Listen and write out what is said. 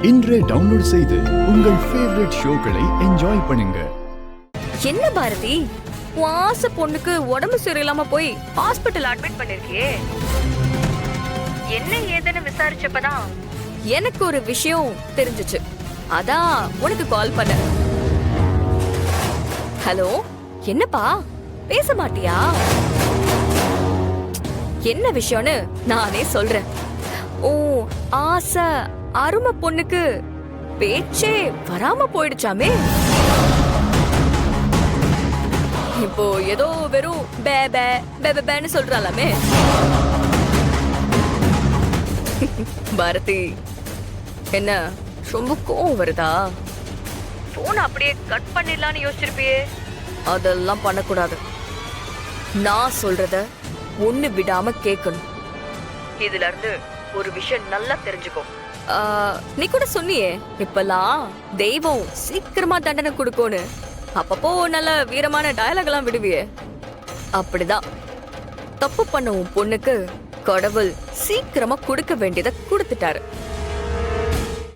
இன்றே டவுன்லோட் செய்து உங்கள் ஃபேவரட் ஷோக்களை என்ஜாய் பண்ணுங்க. என்ன பாரதி, உன் ஆசை பொண்ணுக்கு உடம்பு சரியில்லாம போய் ஹாஸ்பிட்டல் அட்மிட் பண்ணிருக்கியே, என்ன ஏதுன்னு விசாரிச்சப்பதான் எனக்கு ஒரு விஷயம் தெரிஞ்சுச்சு. அதான் உனக்கு கால் பண்ண. ஹலோ, என்னப்பா பேச மாட்டியா? என்ன விஷயம்னு நானே சொல்றேன். ஓ, ஆசை அருமை பொண்ணுக்கு பேச்சே வராம போயிடுச்சாமே. இப்போ ஏதோ வெறும் பேன்னு சொல்றாளாமே. பாரதி, என்ன ரொம்ப கோவம் வருதா? போன் அப்படியே கட் பண்ணிடலான்னு யோசிச்சிருப்பியே. அதெல்லாம் பண்ணக்கூடாது. நான் சொல்றத ஒண்ணு விடாம கேட்கணும். இதுல இருந்து ஒரு விஷயம் நல்லா தெரிஞ்சுக்கோ. நீ கூட சொன்னியே, இப்பெல்லாம் தெய்வம் சீக்கிரமா தண்டனை கொடுக்கும்னு. அப்பப்போ நல்ல வீரமான டயலாக் எல்லாம் விடுவியே. அப்படிதான் தப்பு பண்ண உன் பொண்ணுக்கு கடவுள் சீக்கிரமா கொடுக்க வேண்டியதை கொடுத்துட்டாரு.